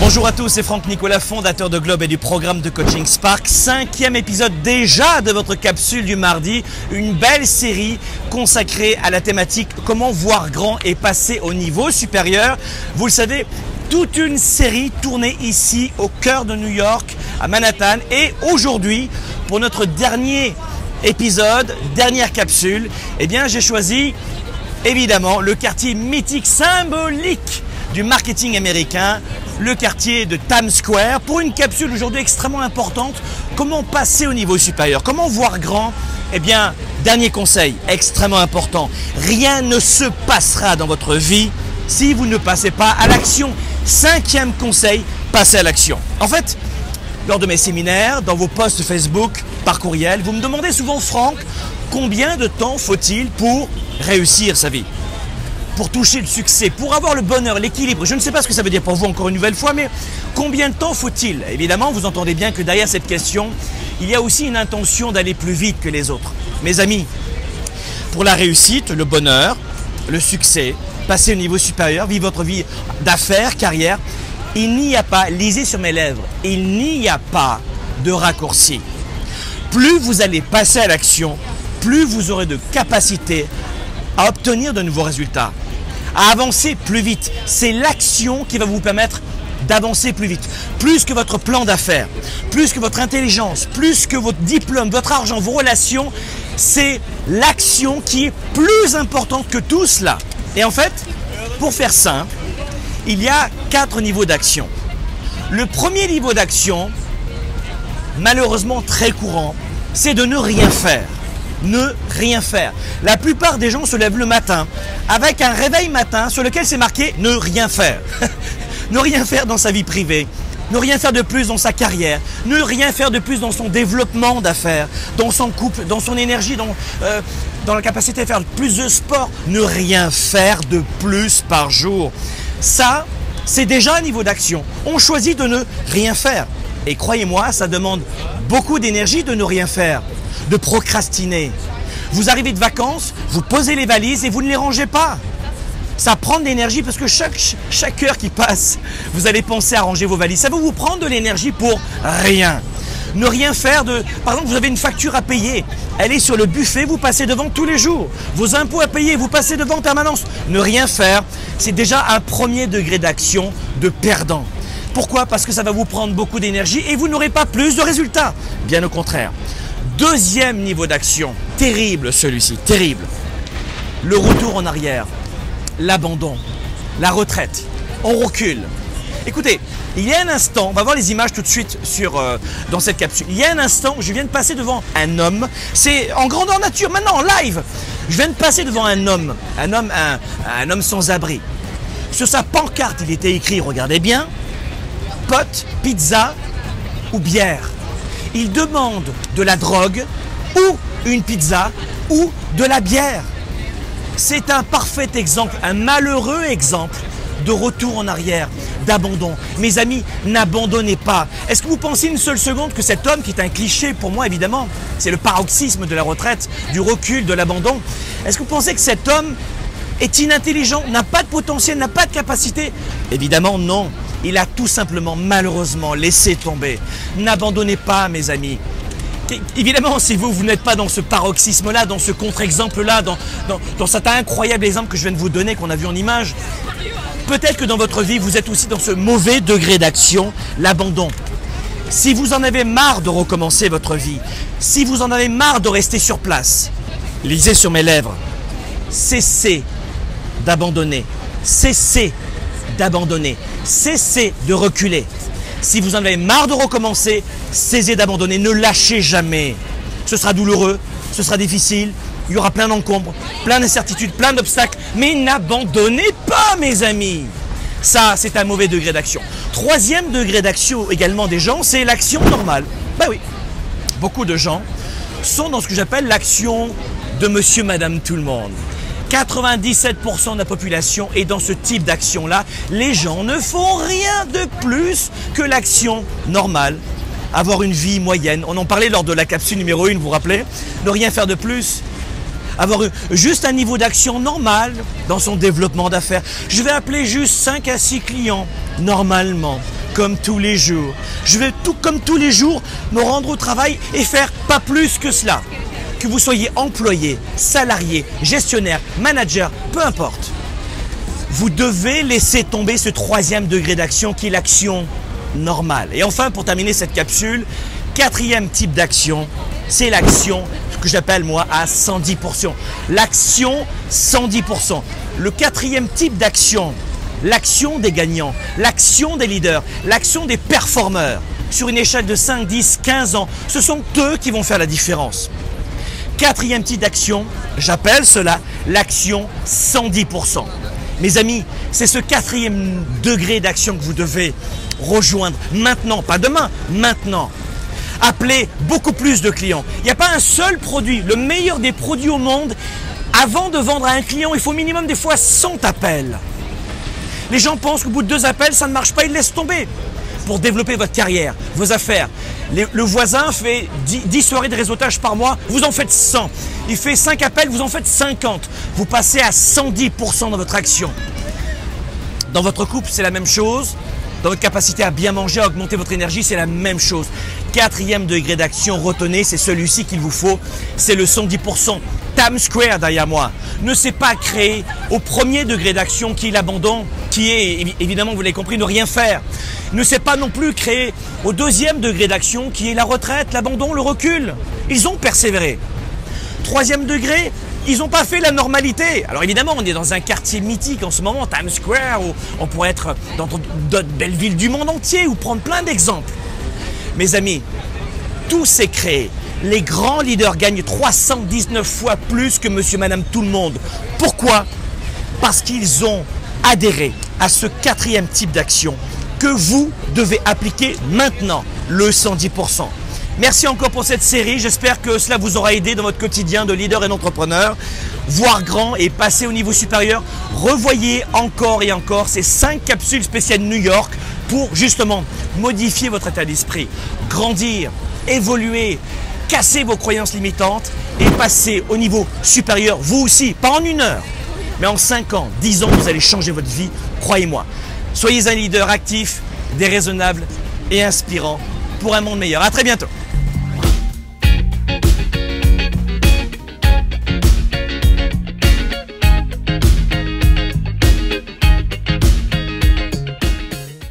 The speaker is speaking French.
Bonjour à tous, c'est Franck Nicolas, fondateur de Globe et du programme de coaching Spark. 5e épisode déjà de votre capsule du mardi. Une belle série consacrée à la thématique comment voir grand et passer au niveau supérieur. Vous le savez, toute une série tournée ici au cœur de New York, à Manhattan. Et aujourd'hui, pour notre dernier épisode, dernière capsule, eh bien j'ai choisi évidemment le quartier mythique, symbolique du marketing américain, le quartier de Times Square, pour une capsule aujourd'hui extrêmement importante. Comment passer au niveau supérieur? Comment voir grand? Eh bien, dernier conseil extrêmement important. Rien ne se passera dans votre vie si vous ne passez pas à l'action. 5e conseil, passez à l'action. En fait, lors de mes séminaires, dans vos posts Facebook, par courriel, vous me demandez souvent, Franck, combien de temps faut-il pour réussir sa vie? Pour toucher le succès, pour avoir le bonheur, l'équilibre. Je ne sais pas ce que ça veut dire pour vous encore une nouvelle fois, mais combien de temps faut-il? Évidemment, vous entendez bien que derrière cette question, il y a aussi une intention d'aller plus vite que les autres. Mes amis, pour la réussite, le bonheur, le succès, passer au niveau supérieur, vivre votre vie d'affaires, carrière, il n'y a pas, lisez sur mes lèvres, il n'y a pas de raccourci. Plus vous allez passer à l'action, plus vous aurez de capacité à obtenir de nouveaux résultats, à avancer plus vite. C'est l'action qui va vous permettre d'avancer plus vite. Plus que votre plan d'affaires, plus que votre intelligence, plus que votre diplôme, votre argent, vos relations, c'est l'action qui est plus importante que tout cela. Et en fait, pour faire simple, il y a 4 niveaux d'action. Le premier niveau d'action, malheureusement très courant, c'est de ne rien faire. Ne rien faire. La plupart des gens se lèvent le matin avec un réveil matin sur lequel c'est marqué ne rien faire. Ne rien faire dans sa vie privée, ne rien faire de plus dans sa carrière, ne rien faire de plus dans son développement d'affaires, dans son couple, dans son énergie, dans la capacité à faire plus de sport. Ne rien faire de plus par jour. Ça, c'est déjà un niveau d'action. On choisit de ne rien faire. Et croyez-moi, ça demande beaucoup d'énergie de ne rien faire, de procrastiner. Vous arrivez de vacances, vous posez les valises et vous ne les rangez pas. Ça prend de l'énergie parce que chaque heure qui passe, vous allez penser à ranger vos valises. Ça va vous prendre de l'énergie pour rien. Ne rien faire de... Par exemple, vous avez une facture à payer. Elle est sur le buffet, vous passez devant tous les jours. Vos impôts à payer, vous passez devant en permanence. Ne rien faire, c'est déjà un premier degré d'action de perdant. Pourquoi? Parce que ça va vous prendre beaucoup d'énergie et vous n'aurez pas plus de résultats. Bien au contraire. Deuxième niveau d'action, terrible celui-ci, terrible. Le retour en arrière, l'abandon, la retraite, on recule. Écoutez, il y a un instant, on va voir les images tout de suite dans cette capsule. Il y a un instant, je viens de passer devant un homme, c'est en grandeur nature, maintenant en live. Je viens de passer devant un homme sans abri. Sur sa pancarte, il était écrit, regardez bien, pote, pizza ou bière. Il demande de la drogue ou une pizza ou de la bière. C'est un parfait exemple, un malheureux exemple de retour en arrière, d'abandon. Mes amis, n'abandonnez pas. Est-ce que vous pensez une seule seconde que cet homme, qui est un cliché pour moi évidemment, c'est le paroxysme de la retraite, du recul, de l'abandon, est-ce que vous pensez que cet homme est inintelligent, n'a pas de potentiel, n'a pas de capacité? Évidemment non. Il a tout simplement, malheureusement, laissé tomber. N'abandonnez pas, mes amis. Évidemment, si vous n'êtes pas dans ce paroxysme-là, dans ce contre-exemple-là, dans cet incroyable exemple que je viens de vous donner, qu'on a vu en image, peut-être que dans votre vie, vous êtes aussi dans ce mauvais degré d'action, l'abandon. Si vous en avez marre de recommencer votre vie, si vous en avez marre de rester sur place, lisez sur mes lèvres, cessez d'abandonner, cessez d'abandonner, cessez de reculer. Si vous en avez marre de recommencer, cessez d'abandonner, ne lâchez jamais. Ce sera douloureux, ce sera difficile, il y aura plein d'encombres, plein d'incertitudes, plein d'obstacles, mais n'abandonnez pas, mes amis. Ça, c'est un mauvais degré d'action. 3e degré d'action également des gens, c'est l'action normale. Ben oui, beaucoup de gens sont dans ce que j'appelle l'action de monsieur, madame, tout le monde. 97% de la population est dans ce type d'action-là. Les gens ne font rien de plus que l'action normale. Avoir une vie moyenne. On en parlait lors de la capsule numéro 1, vous vous rappelez? Ne rien faire de plus. avoir juste un niveau d'action normal dans son développement d'affaires. Je vais appeler juste 5 à 6 clients normalement, comme tous les jours. Je vais tout comme tous les jours me rendre au travail et faire pas plus que cela. Que vous soyez employé, salarié, gestionnaire, manager, peu importe. Vous devez laisser tomber ce troisième degré d'action qui est l'action normale. Et enfin, pour terminer cette capsule, quatrième type d'action, c'est l'action que j'appelle moi à 110%. L'action 110%. Le quatrième type d'action, l'action des gagnants, l'action des leaders, l'action des performeurs. Sur une échelle de 5, 10, 15 ans, ce sont eux qui vont faire la différence. Quatrième type d'action, j'appelle cela l'action 110%. Mes amis, c'est ce quatrième degré d'action que vous devez rejoindre maintenant, pas demain, maintenant. Appelez beaucoup plus de clients. Il n'y a pas un seul produit, le meilleur des produits au monde. Avant de vendre à un client, il faut au minimum des fois 100 appels. Les gens pensent qu'au bout de 2 appels, ça ne marche pas, ils laissent tomber. Pour développer votre carrière, vos affaires. Le voisin fait 10 soirées de réseautage par mois, vous en faites 100. Il fait 5 appels, vous en faites 50. Vous passez à 110% dans votre action. Dans votre couple, c'est la même chose. Dans votre capacité à bien manger, à augmenter votre énergie, c'est la même chose. Quatrième degré d'action, retenez, c'est celui-ci qu'il vous faut. C'est le 110%. Times Square, derrière moi, ne s'est pas créé au premier degré d'action qui est l'abandon, qui est, évidemment, vous l'avez compris, ne rien faire. Ne s'est pas non plus créé au deuxième degré d'action qui est la retraite, l'abandon, le recul. Ils ont persévéré. Troisième degré, ils n'ont pas fait la normalité. Alors évidemment, on est dans un quartier mythique en ce moment, Times Square, où on pourrait être dans d'autres belles villes du monde entier ou prendre plein d'exemples. Mes amis, tout s'est créé. Les grands leaders gagnent 319 fois plus que monsieur, madame, tout le monde. Pourquoi? Parce qu'ils ont adhéré à ce quatrième type d'action que vous devez appliquer maintenant, le 110%. Merci encore pour cette série. J'espère que cela vous aura aidé dans votre quotidien de leader et d'entrepreneur. Voir grand et passer au niveau supérieur. Revoyez encore et encore ces 5 capsules spéciales New York pour justement modifier votre état d'esprit, grandir, évoluer, casser vos croyances limitantes et passer au niveau supérieur, vous aussi, pas en 1 heure, mais en 5 ans, 10 ans, vous allez changer votre vie, croyez-moi. Soyez un leader actif, déraisonnable et inspirant pour un monde meilleur. À très bientôt.